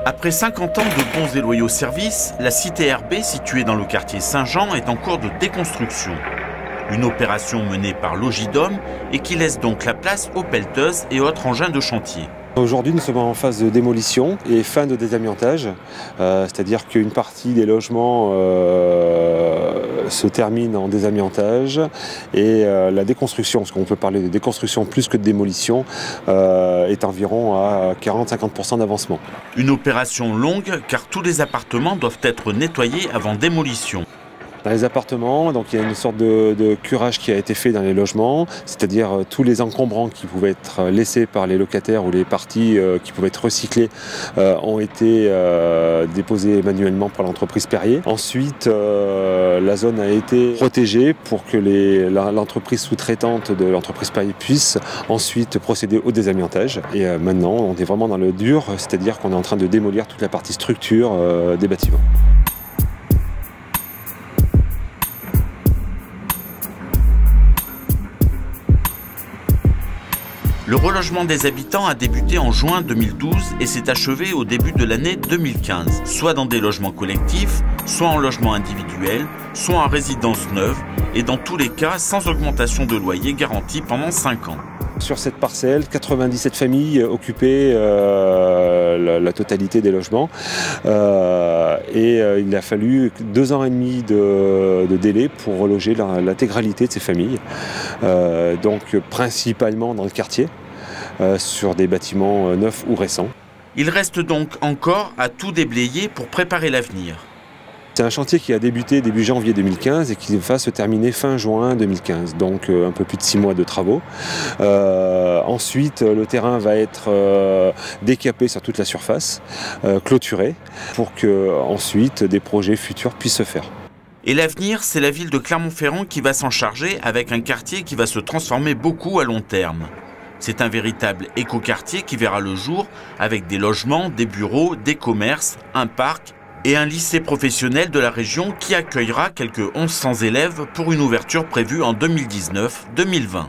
Après 50 ans de bons et loyaux services, la cité Herbet, située dans le quartier Saint-Jean, est en cours de déconstruction. Une opération menée par Logidom et qui laisse donc la place aux pelleteuses et autres engins de chantier. Aujourd'hui, nous sommes en phase de démolition et fin de désamiantage, c'est-à-dire qu'une partie des logements se termine en désamiantage et la déconstruction, parce qu'on peut parler de déconstruction plus que de démolition, est environ à 40-50% d'avancement. Une opération longue car tous les appartements doivent être nettoyés avant démolition. Dans les appartements, donc il y a une sorte de curage qui a été fait dans les logements, c'est-à-dire tous les encombrants qui pouvaient être laissés par les locataires ou les parties qui pouvaient être recyclées ont été déposés manuellement par l'entreprise Perrier. Ensuite, la zone a été protégée pour que l'entreprise sous-traitante de l'entreprise Perrier puisse ensuite procéder au désamiantage. Et maintenant, on est vraiment dans le dur, c'est-à-dire qu'on est en train de démolir toute la partie structure des bâtiments. Le relogement des habitants a débuté en juin 2012 et s'est achevé au début de l'année 2015, soit dans des logements collectifs, soit en logement individuel, soit en résidence neuve, et dans tous les cas sans augmentation de loyer garantie pendant 5 ans. Sur cette parcelle, 97 familles occupaient la totalité des logements et il a fallu 2 ans et demi de délai pour reloger l'intégralité de ces familles, donc principalement dans le quartier, sur des bâtiments neufs ou récents. Il reste donc encore à tout déblayer pour préparer l'avenir. C'est un chantier qui a débuté début janvier 2015 et qui va se terminer fin juin 2015, donc un peu plus de 6 mois de travaux. Ensuite, le terrain va être décapé sur toute la surface, clôturé, pour que ensuite des projets futurs puissent se faire. Et l'avenir, c'est la ville de Clermont-Ferrand qui va s'en charger avec un quartier qui va se transformer beaucoup à long terme. C'est un véritable écoquartier qui verra le jour avec des logements, des bureaux, des commerces, un parc et un lycée professionnel de la région qui accueillera quelques 1100 élèves pour une ouverture prévue en 2019-2020.